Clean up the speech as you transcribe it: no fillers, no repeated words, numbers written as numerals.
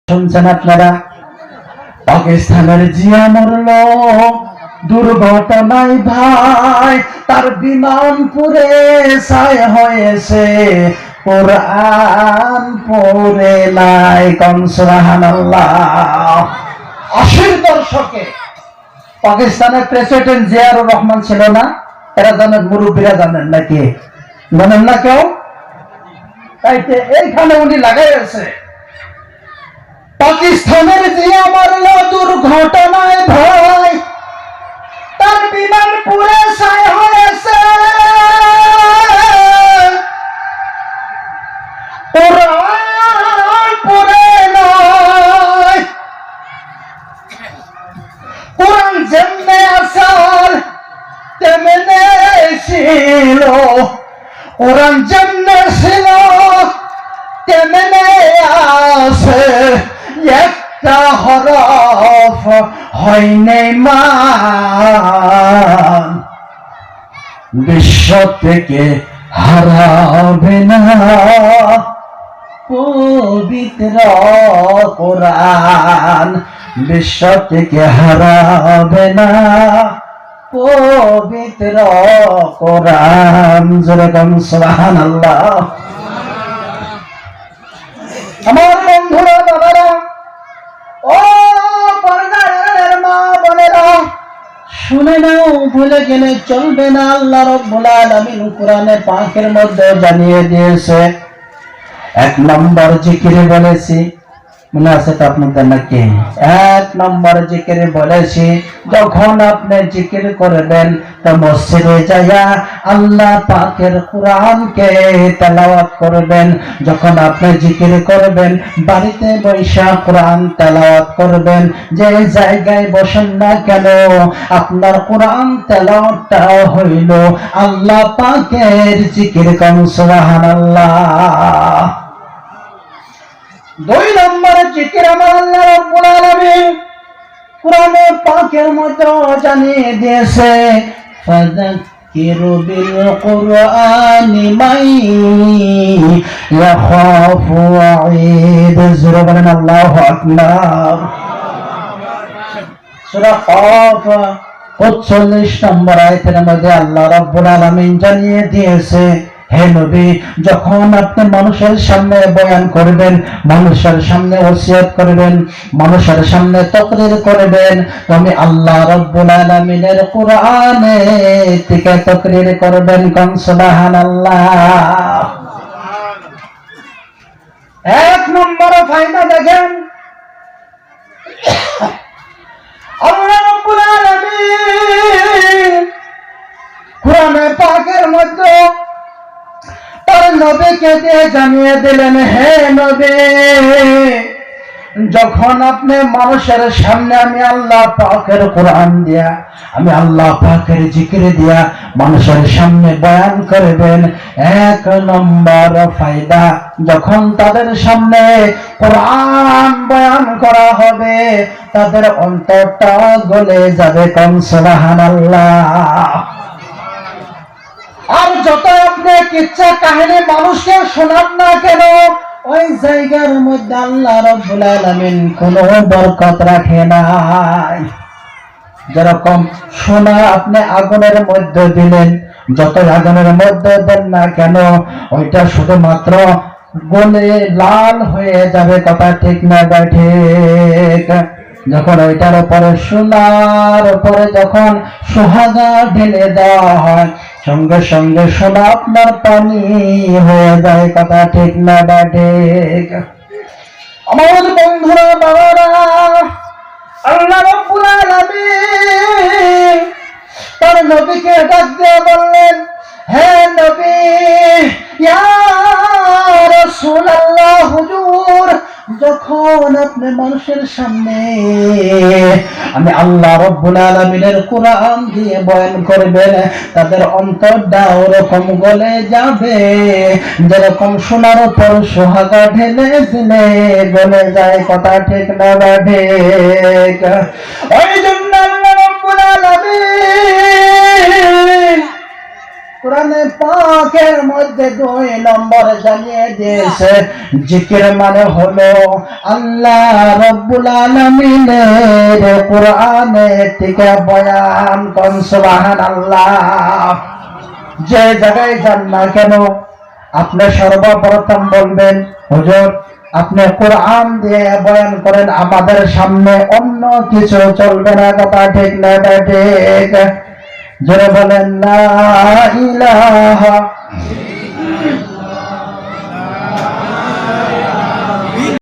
শুনছেন আপনারা? পাকিস্তানের জিয়া মরল দুর্ঘটনায় ভাই, তার বিমান পুড়ে ছাই হয়েছে, কোরআন পড়ে নাই। কোন সুবহানাল্লাহ। 80 দশকে পাকিস্তানের প্রেসিডেন্ট জিয়াউর রহমান ছিল না? এরা জানেন, মুরব্বীরা জানেন নাকি? জানেন না কেউ? তাইতে এইখানে উনি লাগাইছে, পাকিস্তানের জিয়া মরল দুর্ঘটনায় ভাই, তার বিমান পুড়ে ছাই হয়েছে, কোরআন পড়ে নাই। কোরআন যেমনে আসল তেমনে ছিল, কোরআন যেমনে ছিল তেমনে আছে, একটা হরফ হয়নি মান, বিশ্ব থেকে হারাবে না পবিত্র কোরআন, বিশ্ব থেকে হারাবে না পবিত্র কোরআন। যেরকম সুবহানাল্লাহ। আমার বন্ধুরা, বাবারা, ও পর্দার মা বোনেরা, শুনে নাও, ভুলে গেলে চলবে না। আল্লাহ রাব্বুল আলামিন কোরআনে পাকের মধ্যে জানিয়ে দিয়েছে, 1 নম্বর জিকিরে বলেছি, মনে আছে তো আপনাদের নাকি? 1 নম্বর জিকিরে বলেছি, যখন আপনি জিকির করবেন তো মসজিদে যাইয়া আল্লাহ পাকের কোরআনকে তেলাওয়াত করবেন। যখন আপনি জিকির করবেন, বাড়িতে বৈশা কোরআন তেলাওয়াত করবেন, যে জায়গায় বসেন না কেন, আপনার কোরআন তেলাওয়াতটা হইল আল্লাহ পাকের জিকির। কোন সুবহানাল্লাহ। 2 নম্বর জিকির আমার আল্লাহ রাব্বুল আলামিন কোরআনে পাকের মধ্যে জানিয়ে দিয়েছে, ফাযাক্কিরু বিল কুরআনি মান ইয়াখাফু ওয়াঈদ। জোরে বলেন আল্লাহু আকবার। সূরা কাফ 45 নম্বর আয়াতের মধ্যে আল্লাহ রাব্বুল আলামিন জানিয়ে দিয়েছে, হে নবী, যখন আপনি মানুষের সামনে বয়ান করবেন, মানুষের সামনে ওসিয়ত করবেন, মানুষের সামনে তাকরীর করবেন, তুমি আল্লাহ রাব্বুল আলামিনের কোরআনে থেকে তাকরীর করবেন। কোন সুবহানাল্লাহ। 1 নম্বর ফায়দা দেখেন, আল্লাহ রাব্বুল আলামিন কোরআনে পাকের মধ্যে তার নবীকে দিয়ে জানিয়ে দিলেন, হে নবী, যখন আপনি মানুষের সামনে আমি আল্লাহ পাকের কোরআন দিয়া, আমি আল্লাহ পাকের জিকির দিয়া মানুষের সামনে বয়ান করবেন, 1 নম্বর ফায়দা, যখন তাদের সামনে কোরআন বয়ান করা হবে, তাদের অন্তরটা গলে যাবে। কোন সুবহানাল্লাহ। আর যত আপনি কিচ্ছা কাহিনী মানুষকে শোনান না কেন, ওই জায়গার মধ্যে আল্লাহ রাব্বুল আলামিন কোনো বরকত রাখে নাই। যেরকম সোনা আপনি আগুনের মধ্যে দিলেন, যত আগুনের মধ্যে দেন না কেন, ওইটা শুধুমাত্র গলে লাল হয়ে যাবে। কথা ঠিক না ঠিক? যখন ওইটার উপরে সোনার উপরে যখন সোহাগা ঢেলে দেওয়া হয়, সঙ্গে সঙ্গে সোনা আপনার পানি হয়ে যায়। কথা ঠিক না ঠিক? আমার বন্ধুরা, বাবারা, আল্লাহ রাব্বুল আলামিন তার নবীকে ডাক দিয়ে বললেন, হে নবী, ইয়া রাসূলুল্লাহ, হুজুর, যখন আপনি মানুষের সামনে আমি আল্লাহ রাব্বুল আলামিনের কোরআন দিয়ে বয়ান করবেন, তাদের অন্তরটা ওরকম গলে যাবে যেরকম সোনার উপর সোহাগা ঢেলে দিলে গলে যায়। কথা ঠিক না ঠিক? ওই জন্য আল্লাহ রাব্বুল আলামিন কোরআনে পাকের মধ্যে 2 নম্বর জানিয়ে দিয়েছে জিকির মানে হলো আল্লাহ রাব্বুল আলামিনের কোরআনে থেকে বয়ান কোন সুবহানাল্লাহ। যে জায়গায় যান না কেন আপনি সর্বপ্রথম বলবেন হুজুর আপনি কোরআন দিয়ে বয়ান করেন, আমাদের সামনে অন্য কিছু চলবে না। কথা ঠিক না ঠিক? যারা বলেন লা ইলাহা